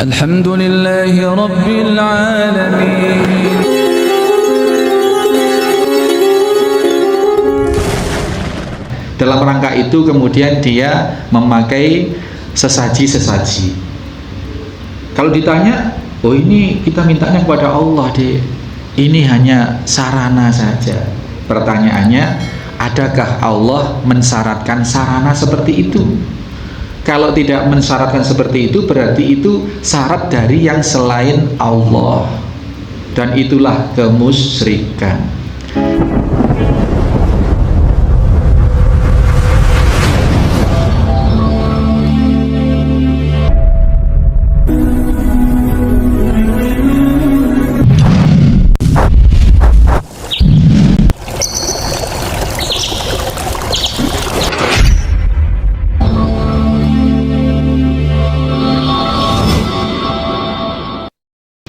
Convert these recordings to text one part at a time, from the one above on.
Alhamdulillahi Rabbil Alamin. Dalam rangka itu kemudian dia memakai sesaji-sesaji. Kalau ditanya, oh ini kita mintanya kepada Allah deh, ini hanya sarana saja. Pertanyaannya, adakah Allah mensyaratkan sarana seperti itu? Kalau tidak mensyaratkan seperti itu, berarti itu syarat dari yang selain Allah, dan itulah kemusyrikan.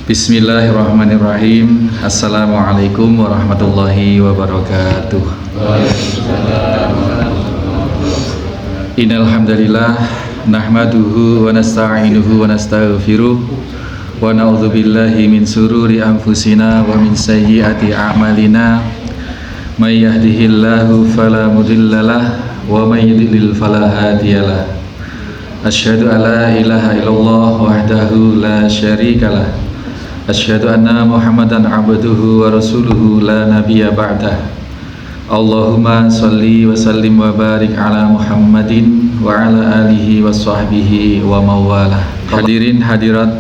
Bismillahirrahmanirrahim. Assalamualaikum warahmatullahi wabarakatuh. Innal hamdalillah nahmaduhu wa nasta'inuhu wa nastaghfiruh wa na'udzubillahi min sururi anfusina wa min sayyiati a'malina. May yahdihillahu fala mudhillalah wa may yudlil fala hadiyalah. Asyhadu an la ilaha illallah wahdahu la syarikalah. Asyhadu anna Muhammadan abduhu wa rasuluhu la nabiyya ba'dah. Allahumma salli wa sallim wa barik ala Muhammadin wa ala alihi wa sahbihi wa mawalah. Hadirin hadirat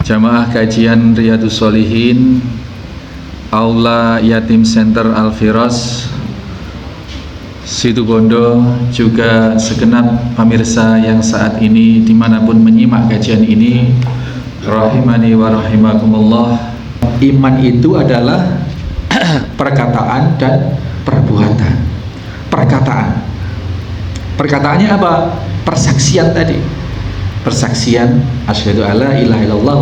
jamaah kajian Riyadhus Shalihin Aula Yatim Center Al-Firas Situbondo, juga segenap pemirsa yang saat ini dimanapun menyimak kajian ini, rahimani wa rahimakumullah. Iman itu adalah perkataan dan perbuatan. Perkataannya apa? Persaksian tadi. Persaksian asyhadu alla ilaha illallah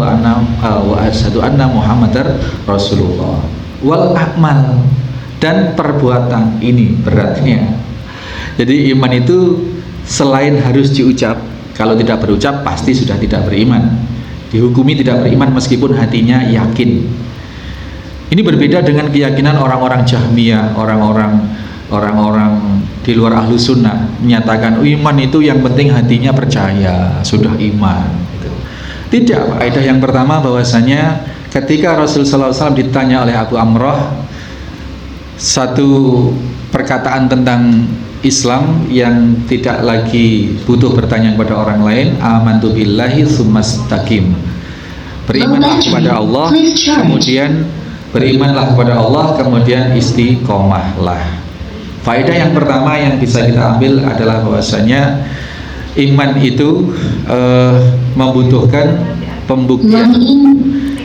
wa asyhadu anna muhammadar rasulullah. Wal a'mal, dan perbuatan ini beratnya. Jadi iman itu selain harus diucap, kalau tidak berucap pasti sudah tidak beriman. Dihukumi tidak beriman meskipun hatinya yakin. Ini berbeda dengan keyakinan orang-orang Jahmiyah, orang-orang di luar ahlu sunnah menyatakan iman itu yang penting hatinya percaya, sudah iman. Tidak. Kaidah yang pertama bahwasanya ketika Rasulullah SAW ditanya oleh Abu Amrah satu perkataan tentang Islam yang tidak lagi butuh bertanya kepada orang lain, amantu billahi tsumastaqim, berimanlah kepada Allah, kemudian berimanlah kepada Allah, kemudian istiqomahlah. Faedah yang pertama yang bisa kita ambil adalah bahwasanya iman itu membutuhkan pembuktian.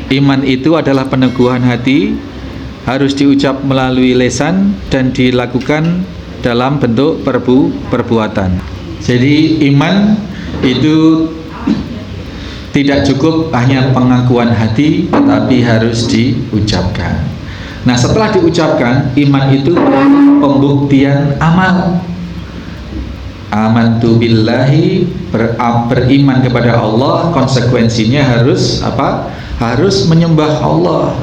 Iman itu adalah peneguhan hati, harus diucap melalui lisan dan dilakukan dalam bentuk perbuatan. Jadi iman itu tidak cukup hanya pengakuan hati, tetapi harus diucapkan. Nah, setelah diucapkan, iman itu pembuktian amal. Amantu billahi, beriman kepada Allah, konsekuensinya harus apa? Harus menyembah Allah.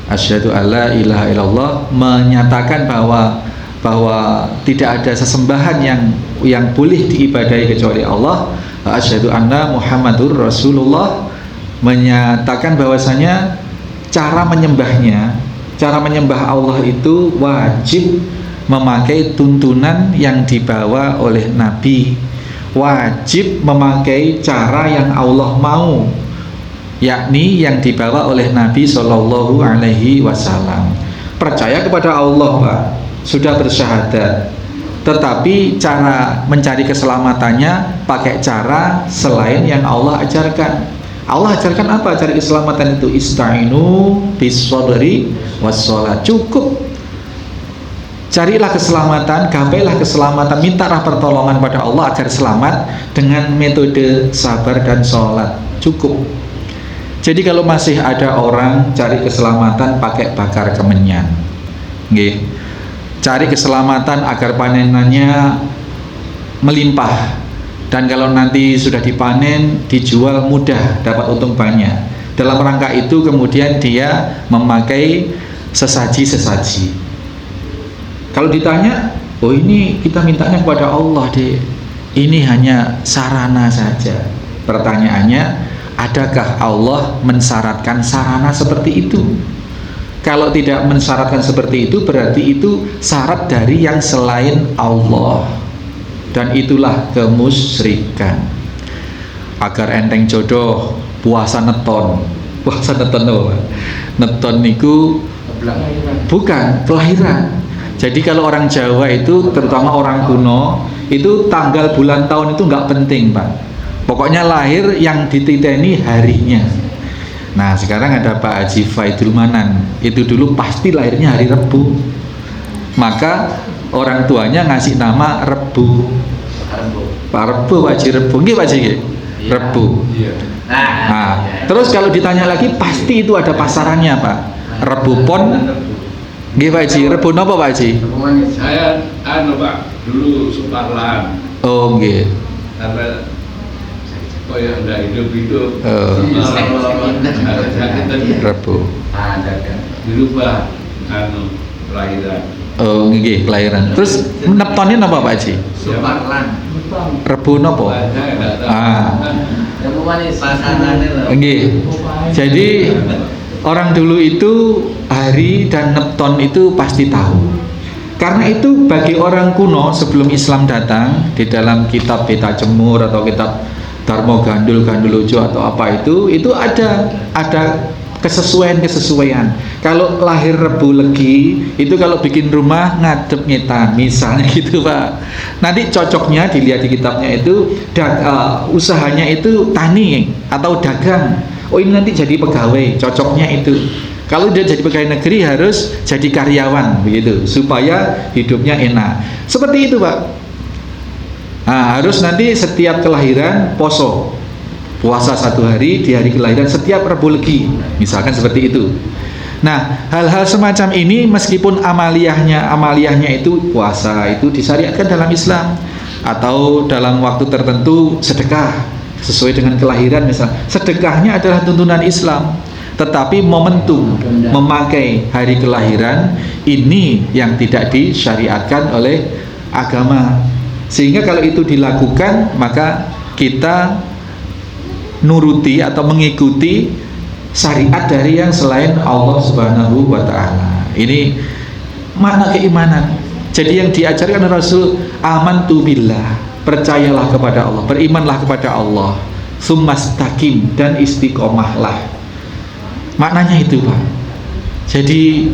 Asyhadu alla ilaha illallah, menyatakan bahwa tidak ada sesembahan yang boleh diibadahi kecuali Allah. Asyhadu anna Muhammadur Rasulullah, menyatakan bahwasanya cara menyembah Allah itu wajib memakai tuntunan yang dibawa oleh Nabi, wajib memakai cara yang Allah mau, yakni yang dibawa oleh Nabi Shallallahu Alaihi Wasallam. Percaya kepada Allah, Pak, sudah bersyahadat, tetapi cara mencari keselamatannya pakai cara selain yang Allah ajarkan. Allah ajarkan apa cari keselamatan itu? Ista'inu bis-shabri was-shalah. Cukup carilah keselamatan, gapailah keselamatan, mintalah pertolongan pada Allah agar selamat dengan metode sabar dan sholat. Cukup. Jadi kalau masih ada orang cari keselamatan pakai bakar kemenyan, nggih, cari keselamatan agar panenannya melimpah, Dan kalau nanti sudah dipanen, dijual mudah, dapat untung banyak. Dalam rangka itu kemudian dia memakai sesaji-sesaji. Kalau ditanya, oh ini kita mintanya kepada Allah deh, ini hanya sarana saja. Pertanyaannya, adakah Allah mensyaratkan sarana seperti itu? Kalau tidak mensyaratkan seperti itu, berarti itu syarat dari yang selain Allah, dan itulah kemusyrikan. Agar enteng jodoh, puasa neton. Puasa neton apa? Neton niku bukan kelahiran. Jadi kalau orang Jawa itu, terutama orang kuno, itu tanggal bulan tahun itu nggak penting, Pak. Pokoknya lahir yang dititeni harinya. Nah sekarang ada Pak Haji Faidul Manan, itu dulu pasti lahirnya hari Rebu, maka orang tuanya ngasih nama Rebu. Pak Rebu, Pak Haji Rebu, nggih Pak Haji, Rebu. Nah, terus kalau ditanya lagi pasti itu ada pasarannya, Pak. Rebu Pon, nggih Pak Haji, Rebu napa Pak Haji? Saya Pak, dulu Suparlan. Oh nggih. Karena yang udah hidup-hidup Rebu dirubah kelahiran. Oh nggih, kelahiran. Terus neptonnya napa Pak Haji? Suparlan. Rebu napa? Nggih. Jadi orang dulu itu hari dan nepton itu pasti tahu. Karena itu bagi orang kuno sebelum Islam datang, di dalam kitab Beta Jemur atau kitab Darmo Gandul, Gandulojo atau apa itu ada kesesuaian. Kalau lahir Rebu Legi itu kalau bikin rumah ngadep ngetan misalnya gitu Pak. Nanti cocoknya dilihat di kitabnya itu usahanya itu tani atau dagang. Oh ini nanti jadi pegawai, cocoknya itu. Kalau dia jadi pegawai negeri harus jadi karyawan begitu supaya hidupnya enak. Seperti itu Pak. Nah, harus nanti setiap kelahiran puasa 1 hari di hari kelahiran setiap Rebu Legi, misalkan seperti itu. Nah, hal-hal semacam ini meskipun amaliyahnya itu puasa itu disyariatkan dalam Islam, atau dalam waktu tertentu sedekah sesuai dengan kelahiran misal. Sedekahnya adalah tuntunan Islam, tetapi momentum memakai hari kelahiran ini yang tidak disyariatkan oleh agama. Sehingga kalau itu dilakukan maka kita nuruti atau mengikuti syariat dari yang selain Allah Subhanahu wa ta'ala. Ini makna keimanan. Jadi yang diajarkan Rasul, amantu billah, percayalah kepada Allah, berimanlah kepada Allah, summastaqim, dan istiqomahlah. Maknanya itu Pak. Jadi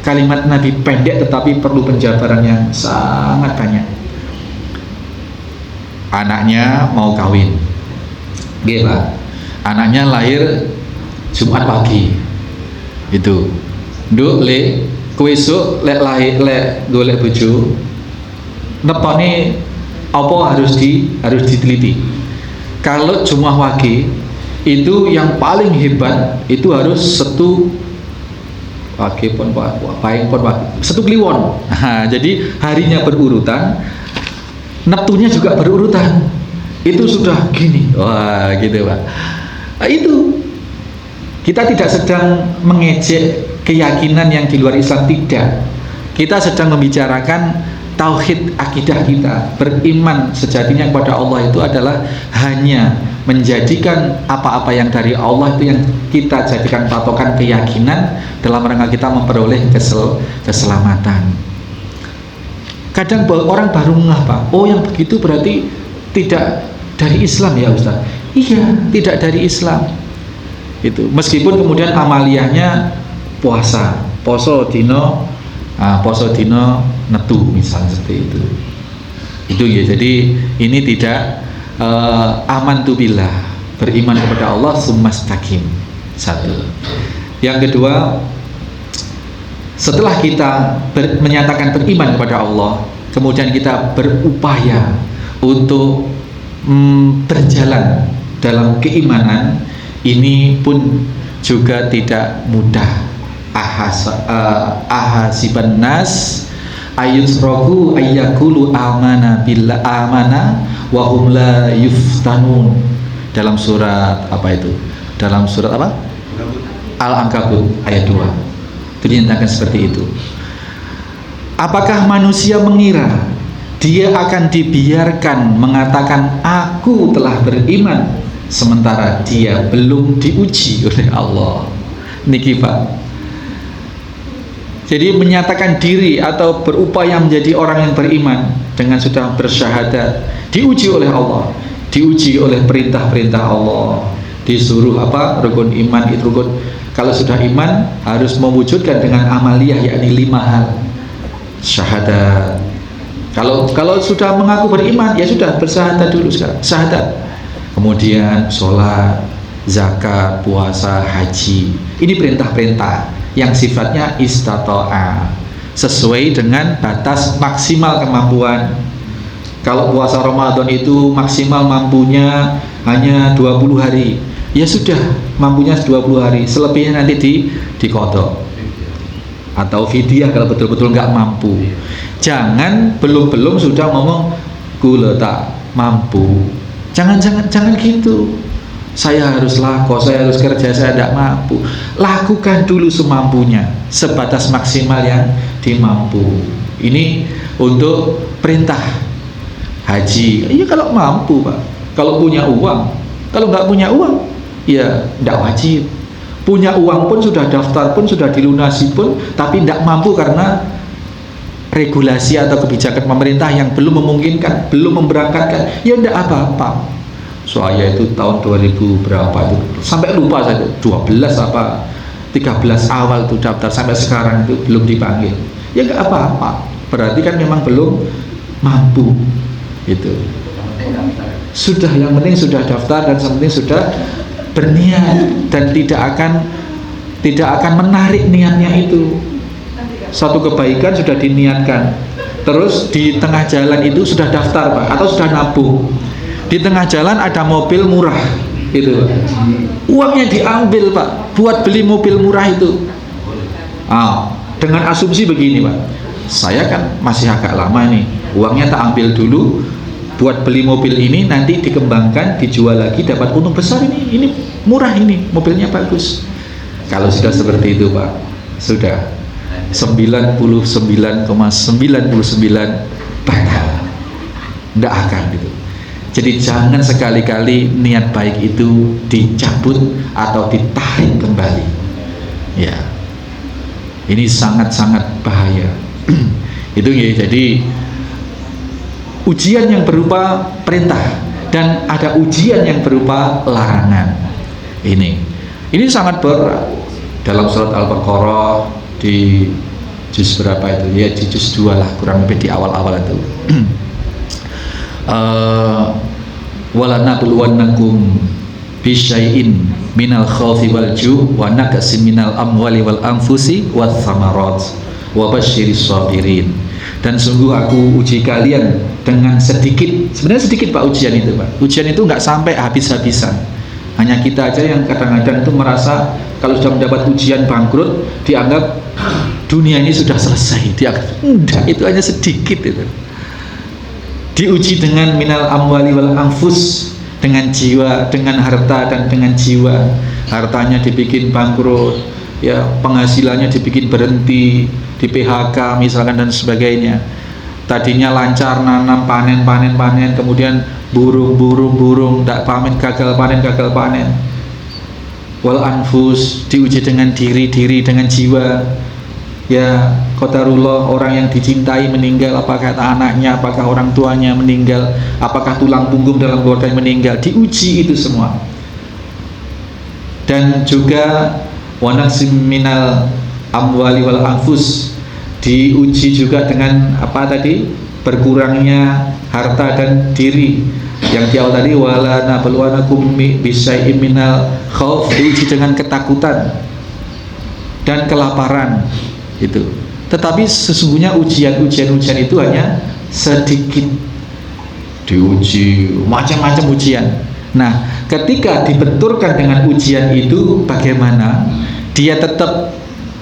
kalimat Nabi pendek tetapi perlu penjabaran yang sangat banyak. Anaknya mau kawin, gila. Anaknya lahir Jumat pagi, itu. Nduk le, kuesuk lek lahir lek golek bojo. Nepone apa harus diteliti. Kalau Jumat pagi itu yang paling hebat itu harus setu pagi pon paing pon pagi, setu kliwon. Nah, jadi harinya berurutan. Neptunya juga berurutan. Itu sudah gini. Wah, gitu Pak. Nah, itu kita tidak sedang mengejek keyakinan yang di luar Islam, tidak. Kita sedang membicarakan tauhid akidah kita. Beriman sejatinya kepada Allah itu adalah hanya menjadikan apa-apa yang dari Allah itu yang kita jadikan patokan keyakinan dalam rangka kita memperoleh keselamatan. Kadang orang baru ngeh Pak, oh yang begitu berarti tidak dari Islam ya Ustaz? Iya, tidak dari Islam. Itu meskipun kemudian amaliyahnya poso dino netu misalnya seperti itu. Itu ya. Jadi ini tidak amantu billah, beriman kepada Allah summastaqim. Satu. Yang kedua, setelah kita menyatakan beriman kepada Allah, kemudian kita berupaya untuk berjalan dalam keimanan, ini pun juga tidak mudah. Ahasiban nas ayusroku ayyakulu amana wa hum la yuftanun. Dalam surat apa itu? Dalam surat apa? Al-Ankabut ayat 2. Itu dinyatakan seperti itu. Apakah manusia mengira dia akan dibiarkan mengatakan aku telah beriman sementara dia belum diuji oleh Allah? Niki Pak. Jadi menyatakan diri atau berupaya menjadi orang yang beriman dengan sudah bersyahadat, diuji oleh Allah, diuji oleh perintah-perintah Allah, disuruh apa? Rukun iman itu rukun. Kalau sudah iman harus mewujudkan dengan amaliyah, yakni 5 hal. Syahadat. Kalau sudah mengaku beriman, ya sudah bersyahadat dulu sekarang. Syahadat. Kemudian sholat, zakat, puasa, haji. Ini perintah-perintah yang sifatnya istata'a, sesuai dengan batas maksimal kemampuan. Kalau puasa Ramadan itu maksimal mampunya hanya 20 hari, ya sudah mampunya 20 hari, selebihnya nanti diqadha atau fidyah kalau betul-betul nggak mampu. Jangan belum sudah ngomong kula tak mampu. Jangan gitu. Saya harus laku, saya harus kerja, saya tidak mampu. Lakukan dulu semampunya, sebatas maksimal yang dimampu. Ini untuk perintah haji. Iya kalau mampu Pak, kalau punya uang. Kalau nggak punya uang, ya tidak wajib. Punya uang pun sudah daftar pun sudah dilunasi pun, tapi tidak mampu karena regulasi atau kebijakan pemerintah yang belum memungkinkan, belum memberangkatkan, ya tidak apa-apa. Saya itu tahun 2000 berapa itu sampai lupa saja, 12 apa 13 awal itu daftar, sampai sekarang itu belum dipanggil, ya nggak apa-apa, berarti kan memang belum mampu. Itu sudah, yang penting sudah daftar dan yang penting sudah berniat dan tidak akan menarik niatnya itu. Satu kebaikan sudah diniatkan, terus di tengah jalan itu sudah daftar Pak, atau sudah nabung. Di tengah jalan ada mobil murah gitu, uangnya diambil Pak buat beli mobil murah itu. Dengan asumsi begini Pak, saya kan masih agak lama nih, uangnya tak ambil dulu buat beli mobil ini, nanti dikembangkan, dijual lagi dapat untung besar, ini murah, ini mobilnya bagus. Kalau sudah seperti itu Pak, sudah 99,99 batal, tidak akan gitu. Jadi jangan sekali-kali niat baik itu dicabut atau ditarik kembali. Ya, ini sangat-sangat bahaya. Itu ya. Jadi ujian yang berupa perintah dan ada ujian yang berupa larangan. Ini sangat berat. Dalam surat Al-Baqarah di juz berapa itu? Ya di juz 2 lah, kurang lebih di awal-awal itu. Wala nabluwannakum bisyai'in minal khawfi wal ju' wa naqsin minal amwali wal anfusi wath thamarat wa basyiris sabirin. Dan sungguh aku uji kalian dengan sedikit. Sebenarnya sedikit Pak ujian itu Pak. Ujian itu nggak sampai habis-habisan. Hanya kita aja yang kadang-kadang itu merasa kalau sudah mendapat ujian bangkrut, dianggap dunia ini sudah selesai. Dianggap enggak, itu hanya sedikit itu. Diuji dengan minal amwali wal anfus, dengan jiwa, dengan harta dan dengan jiwa. Hartanya dibikin bangkrut, ya penghasilannya dibikin berhenti, di PHK misalkan dan sebagainya. Tadinya lancar nanam, panen, kemudian burung, tak panen, gagal panen. Wal anfus, diuji dengan diri, dengan jiwa. Ya qadarullah, orang yang dicintai meninggal, apakah anaknya, apakah orang tuanya meninggal, apakah tulang punggung dalam keluarga yang meninggal, diuji itu semua. Dan juga wa naqsim minal amwali wal anfus, diuji juga dengan apa tadi, berkurangnya harta dan diri. Yang di awal tadi wala nabluwanakum bisyai'in minal khauf, diuji dengan ketakutan dan kelaparan itu. Tetapi sesungguhnya ujian itu hanya sedikit. Diuji macam-macam ujian. Nah, ketika dibenturkan dengan ujian itu, bagaimana dia tetap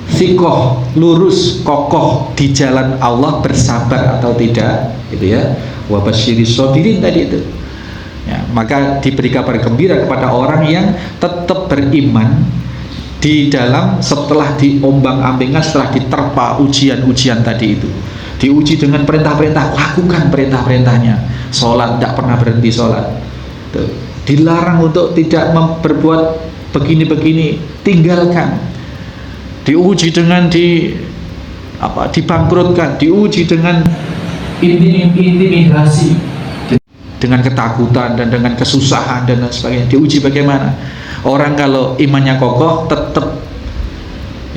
sikoh, lurus, kokoh di jalan Allah, bersabar atau tidak, gitu ya. wa basyiris sabirin tadi itu. Ya, maka diberi kabar gembira kepada orang yang tetap beriman di dalam setelah diombang-ambingkan, setelah diterpa ujian-ujian tadi itu. Diuji dengan perintah-perintah, lakukan perintah-perintahnya. Sholat, tidak pernah berhenti sholat. Tuh. Dilarang untuk tidak berbuat begini-begini, tinggalkan. Diuji dengan dibangkrutkan, diuji dengan intimidasi, dengan ketakutan dan dengan kesusahan dan sebagainya. Diuji bagaimana? Orang kalau imannya kokoh tetap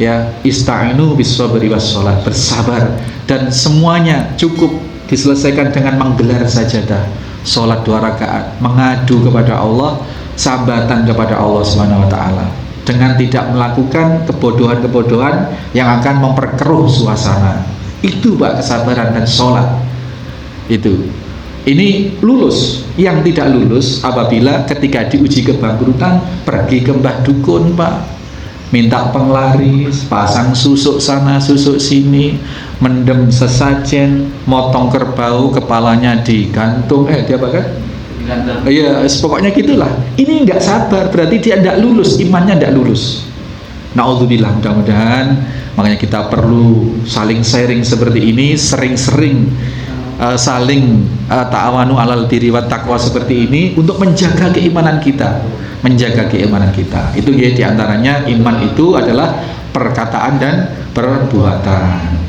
ya ista'inu bis-sabri was-shalah, bersabar, dan semuanya cukup diselesaikan dengan menggelar sajadah, sholat 2 rakaat, mengadu kepada Allah, sambatan kepada Allah Subhanahu wa taala, dengan tidak melakukan kebodohan-kebodohan yang akan memperkeruh suasana. Itu Pak, kesabaran dan sholat itu. Ini lulus. Yang tidak lulus apabila ketika diuji kebangkrutan pergi ke mbah dukun Pak, minta penglaris, pasang susuk sana susuk sini, mendem sesajen, motong kerbau, kepalanya digantung, dia apa kan? Iya, pokoknya gitulah. Ini nggak sabar, berarti dia tidak lulus, imannya tidak lulus. Na'udzubillah, mudah-mudahan makanya kita perlu saling sharing seperti ini, sering-sering saling ta'awanu alal birri wat taqwa seperti ini untuk menjaga keimanan kita, itu ya, diantaranya iman itu adalah perkataan dan perbuatan.